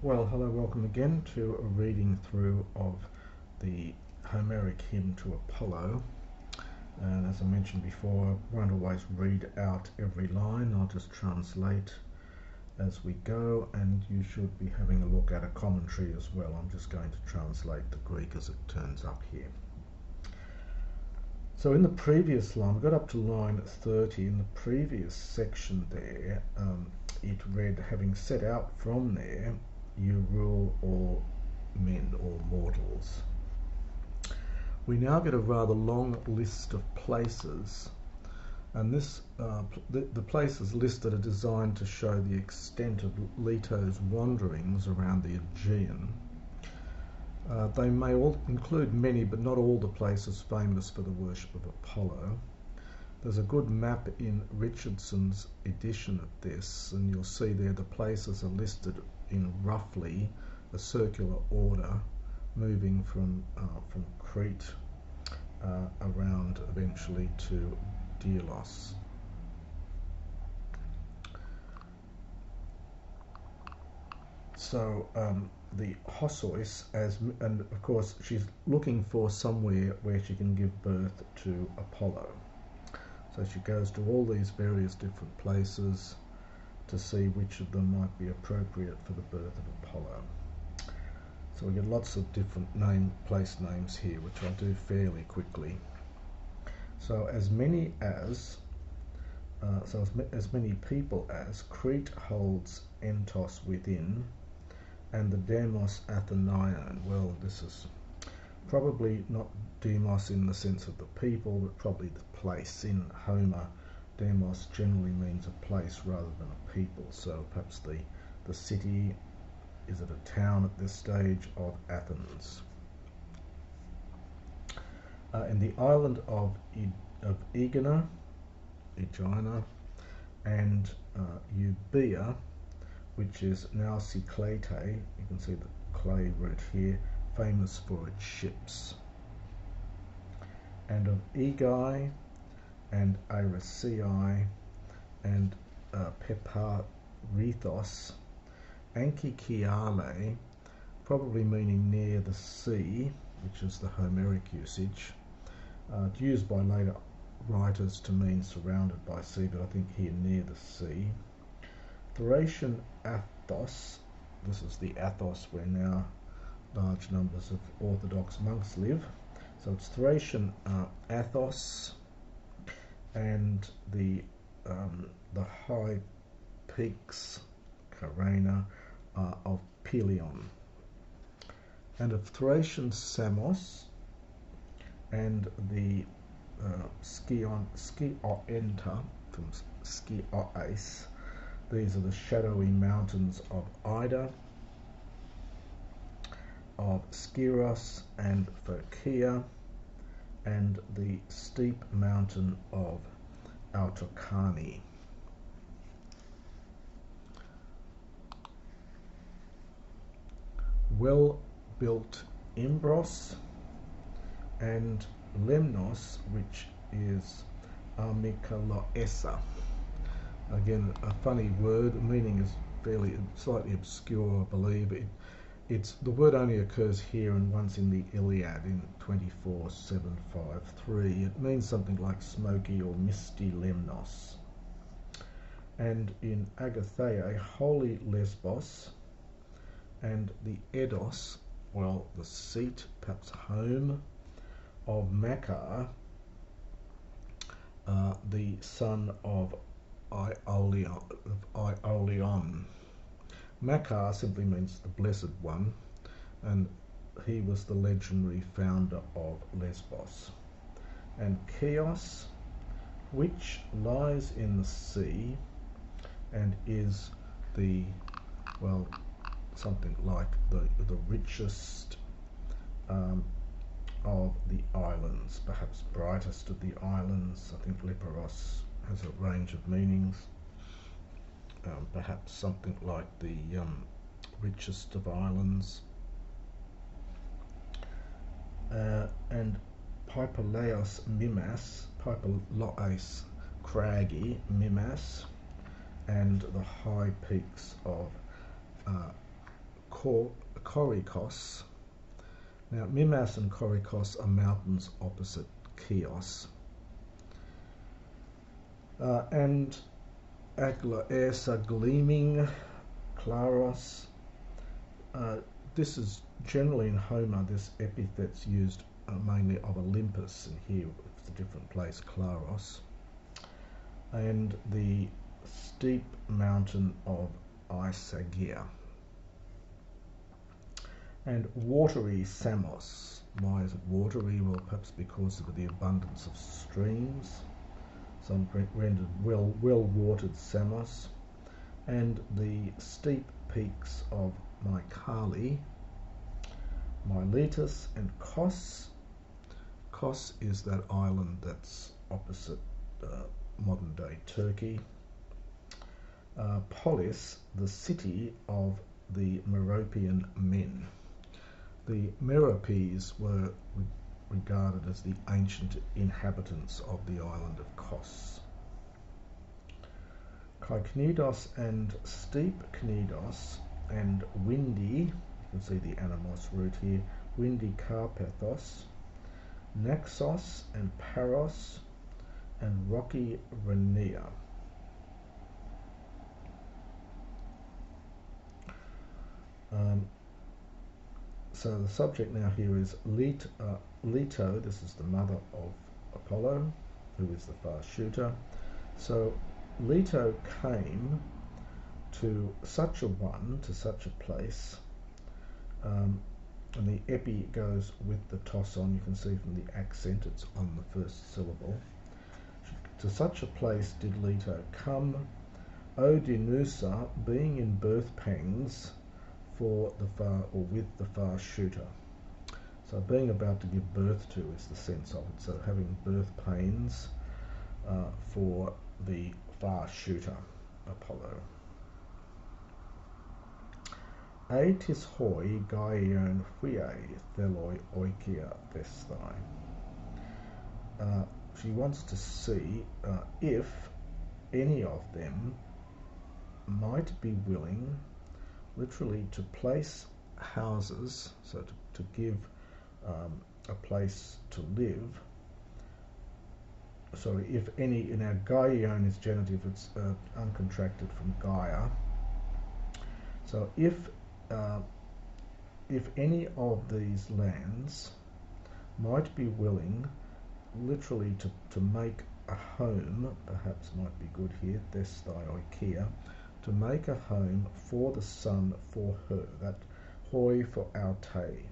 Well, hello, welcome again to a reading through of the Homeric Hymn to Apollo. And as I mentioned before, I won't always read out every line, I'll just translate as we go, and you should be having a look at a commentary as well. I'm just going to translate the Greek as it turns up here. So in the previous line, we got up to line 30. In the previous section there, it read, having set out from there, you rule all men or mortals. We now get a rather long list of places, and the places listed are designed to show the extent of Leto's wanderings around the Aegean. They may all include many, but not all the places famous for the worship of Apollo. There's a good map in Richardson's edition of this, and you'll see there the places are listed in roughly a circular order, moving from Crete around eventually to Delos. So the Hossois, and of course she's looking for somewhere where she can give birth to Apollo. So she goes to all these various different places to see which of them might be appropriate for the birth of Apollo. So we get lots of different place names here, which I'll do fairly quickly. So as many people as Crete holds Entos within, and the Demos Athenion. Well, this is probably not demos in the sense of the people, but probably the place. In Homer, demos generally means a place rather than a people, so perhaps the city, is it a town at this stage, of Athens. In the island of Aegina, and Euboea, which is now Cyclate, you can see the clay root here, famous for its ships. And of Aegae and Aracei and Peparethos, Anchikiale, probably meaning near the sea, which is the Homeric usage. It's used by later writers to mean surrounded by sea, but I think here near the sea. Thracian Athos, this is the Athos where now large numbers of Orthodox monks live. So it's Thracian Athos, and the high peaks, Carena, of Pelion, and of Thracian Samos, and the Skioenta from Skioais. These are the shadowy mountains of Ida, of Skyros and Phocia, and the steep mountain of Autocani. Well-built Imbros, and Lemnos, which is Amycaloessa. Again, a funny word. The meaning is slightly obscure, I believe. The word only occurs here and once in the Iliad in 24:753. It means something like smoky or misty Lemnos. And in Agathea, holy Lesbos, and the Eidos, well, the seat, perhaps home, of Macar, the son of Iolion. Macar simply means the blessed one, and he was the legendary founder of Lesbos. And Chios, which lies in the sea and is something like the richest of the islands, perhaps brightest of the islands. I think Leperos has a range of meanings. Perhaps something like the richest of islands. And Pipeleos Mimas, Pipelois craggy, Mimas, and the high peaks of Korikos. Now, Mimas and Korikos are mountains opposite Chios. And Agla Ersa gleaming, Claros. This is generally in Homer, this epithet's used mainly of Olympus, and here it's a different place, Claros. And the steep mountain of Isagia. And watery Samos. Why is it watery? Well, perhaps because of the abundance of streams. Some rendered well-watered Samos. And the steep peaks of Mycale, Miletus, and Kos. Kos is that island that's opposite modern-day Turkey. Polis, the city of the Meropian men. The Meropes were regarded as the ancient inhabitants of the island of Kos. Kaiknidos and steep Knidos and windy, you can see the Anamos root here, windy Carpathos, Naxos and Paros, and rocky Rhenea. So the subject now here is Leto, this is the mother of Apollo, who is the fast shooter. So Leto came to such a place, and the epi goes with the toson. You can see from the accent it's on the first syllable. To such a place did Leto come, O Dinusa, being in birth pangs for the far, or with the fast shooter. So being about to give birth to is the sense of it. So having birth pains for the fast shooter, Apollo. Tis hoi gaion huiae theloi oikia vestai. She wants to see if any of them might be willing, literally, to place houses, so to give a place to live. Sorry, if any, in our Gaion is genitive, it's uncontracted from Gaia. So if any of these lands might be willing, literally, to make a home, perhaps might be good here, Thestai Oikia, to make a home for the son for her, that hoi for aute.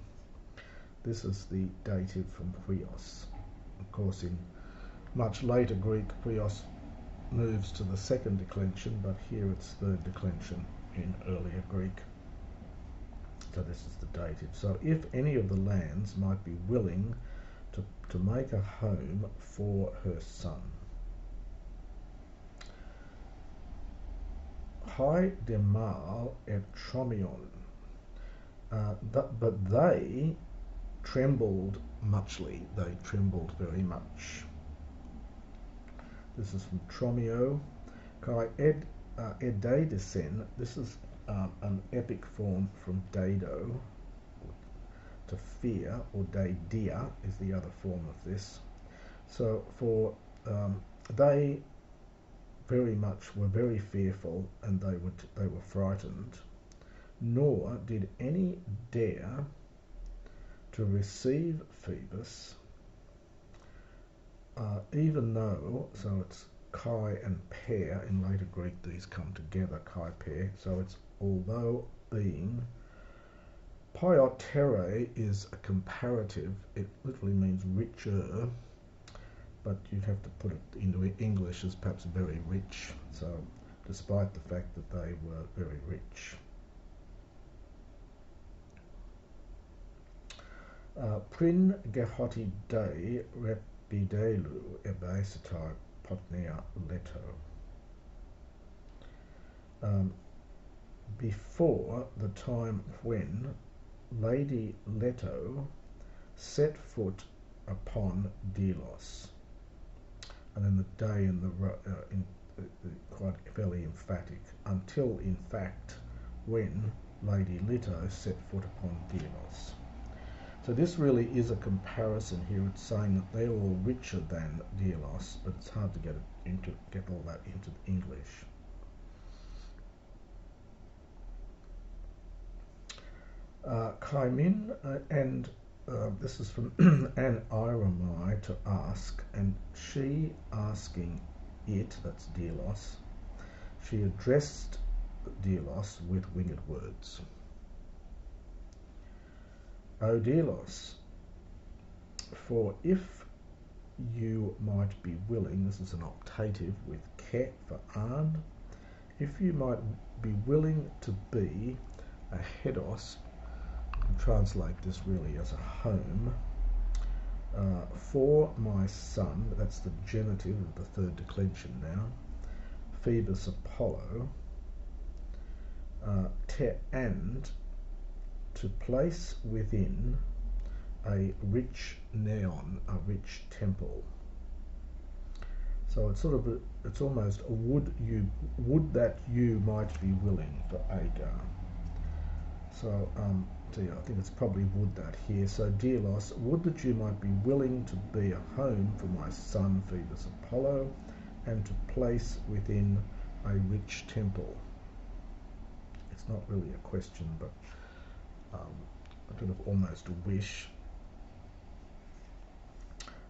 This is the dative from huios. Of course, in much later Greek, huios moves to the second declension, but here it's third declension in earlier Greek. So this is the dative. So if any of the lands might be willing to make a home for her son. Hai demal et tromion. But they trembled muchly. They trembled very much. This is from Tromio. Kai edadesen. This is an epic form from dado, to fear, or daidia is the other form of this. So for they very much were very fearful, and they were frightened, nor did any dare to receive Phoebus, even though, so it's chi and pair, in later Greek these come together, chi pair, so it's although being. Piotere is a comparative, it literally means richer, but you'd have to put it into English as perhaps very rich, so despite the fact that they were very rich. Prin gehoti dei repidelu ebaisatai potnea Leto. Before the time when Lady Leto set foot upon Delos, and then the day and the quite fairly emphatic, until in fact when Lady Leto set foot upon Delos. So this really is a comparison here. It's saying that they're all richer than Delos, but it's hard to get all that into English. Kaimin, and this is from An Iramai, to ask, and she asking it, that's Delos, she addressed Delos with winged words. O Delos, for if you might be willing, this is an octative with ke for an, if you might be willing to be a hedos, translate this really as a home, for my son, that's the genitive of the third declension now, Phoebus Apollo, and to place within a rich neon, a rich temple. So it's sort of it's almost a would that you might be willing for Agar. So I think it's probably would that here. So Delos, would that you might be willing to be a home for my son Phoebus Apollo, and to place within a rich temple. It's not really a question, but a kind of almost a wish.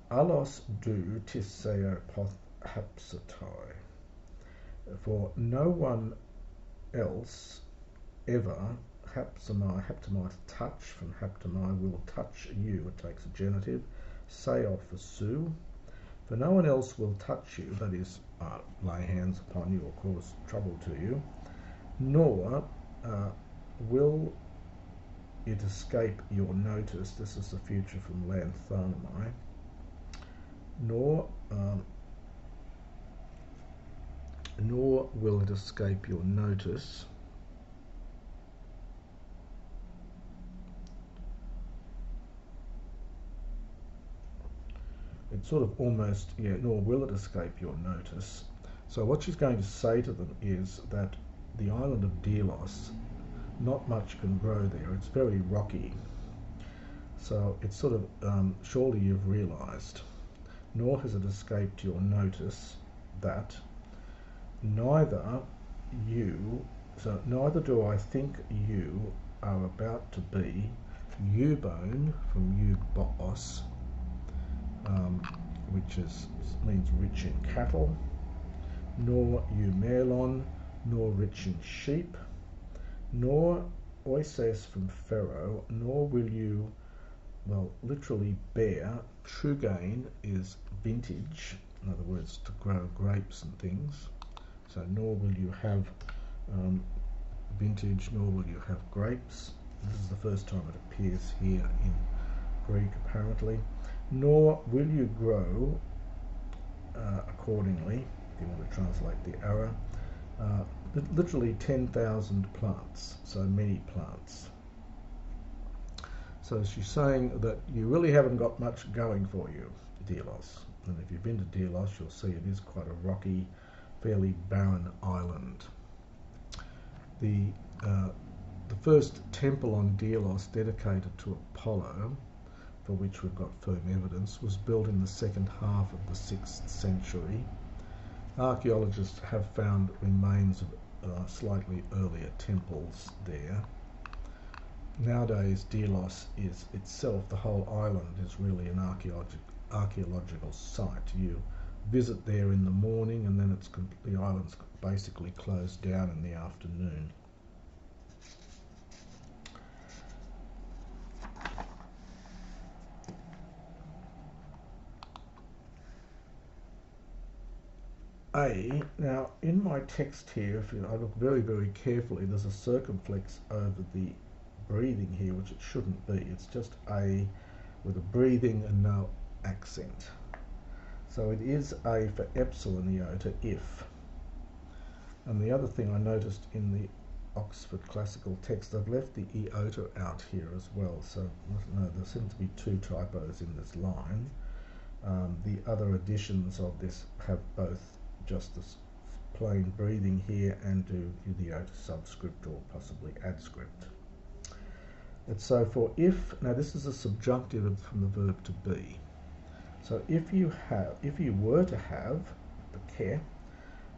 Alos do tisseo poth hapsatai, for no one else ever haptamai, touch from haptamai, will touch you. It takes a genitive. Seof for sue, for no one else will touch you, that is, lay hands upon you or cause trouble to you, nor will it escape your notice. This is the future from Lanthanamai. Nor will it escape your notice it's sort of almost, nor will it escape your notice. So what she's going to say to them is that the island of Delos, not much can grow there. It's very rocky. So it's sort of, surely you've realised, nor has it escaped your notice that neither do I think you are about to be Eubone from Eubos, which means rich in cattle, nor Eumelon, nor rich in sheep, nor Oises from Pharaoh, nor will you, well, literally bear. Trugain is vintage, in other words, to grow grapes and things. So nor will you have vintage, nor will you have grapes. This is the first time it appears here in Greek, apparently. Nor will you grow accordingly, if you want to translate the ara, literally 10,000 plants, so many plants. So she's saying that you really haven't got much going for you, Delos. And if you've been to Delos, you'll see it is quite a rocky, fairly barren island. The first temple on Delos, dedicated to Apollo, for which we've got firm evidence, was built in the second half of the 6th century. Archaeologists have found remains of slightly earlier temples there. Nowadays, Delos is itself, the whole island is really an archaeological site. You visit there in the morning, and then the island's basically closed down in the afternoon. Now in my text here, if I look very, very carefully, there's a circumflex over the breathing here, which it shouldn't be. It's just A with a breathing and no accent. So it is A for epsilon iota if. And the other thing I noticed in the Oxford Classical text, I've left the iota out here as well. So no, there seem to be 2 typos in this line. The other editions of this have both just this plain breathing here and do the iota subscript or possibly adscript. And so for if, now this is a subjunctive from the verb to be. So if you were to have, care,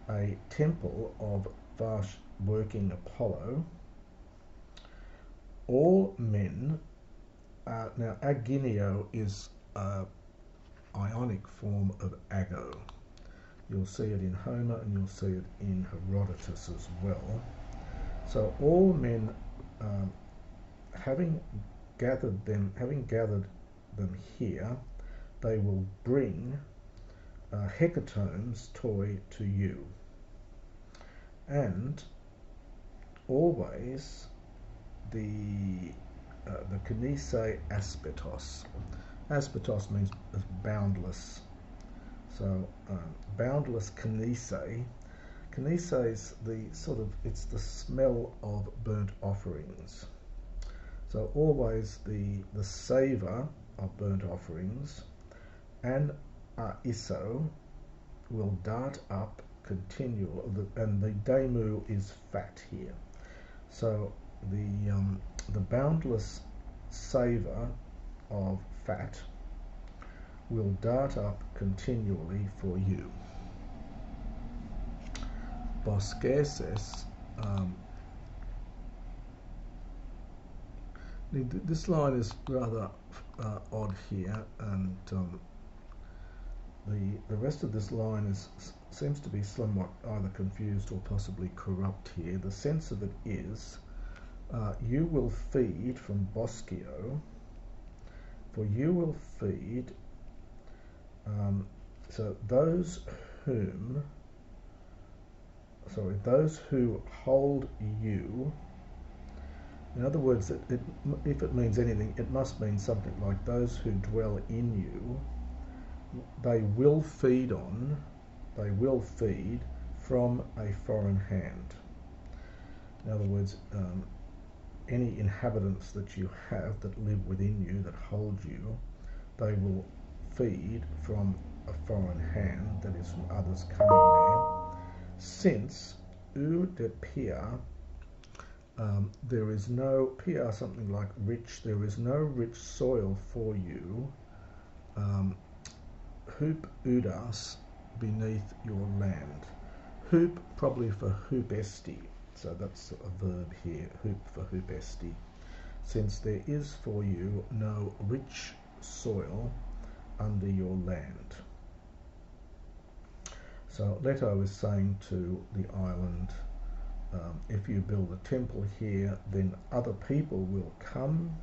a temple of vast working Apollo, all men, now aginio is an ionic form of ago. You'll see it in Homer and you'll see it in Herodotus as well. So all men, having gathered them here, they will bring hecatombs toi to you. And always the kinese aspetos. Aspetos means boundless. So boundless kinese. Kinese is it's the smell of burnt offerings. So always the savour of burnt offerings and iso will dart up continual, and the demu is fat here. So the boundless savour of fat will dart up continually for you. Bosqueses. This line is rather odd here, and the rest of this line seems to be somewhat either confused or possibly corrupt here. The sense of it is, you will feed from Boscio, for you will feed, so those who hold you. In other words, if it means anything, it must mean something like those who dwell in you, they will feed from a foreign hand. In other words, any inhabitants that you have that live within you, that hold you, they will feed from a foreign hand, that is from others coming there, since u de pia, there is no, pia something like rich, there is no rich soil for you, hoop udas, beneath your land. Hoop probably for hoop esti, so that's a verb here, hoop for hoop esti, since there is for you no rich soil under your land. So Leto is saying to the island, if you build a temple here, then other people will come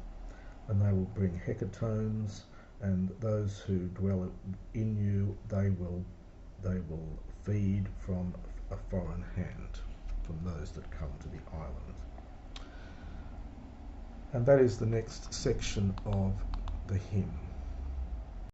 and they will bring hecatombs, and those who dwell in you, they will feed from a foreign hand, from those that come to the island. And that is the next section of the hymn.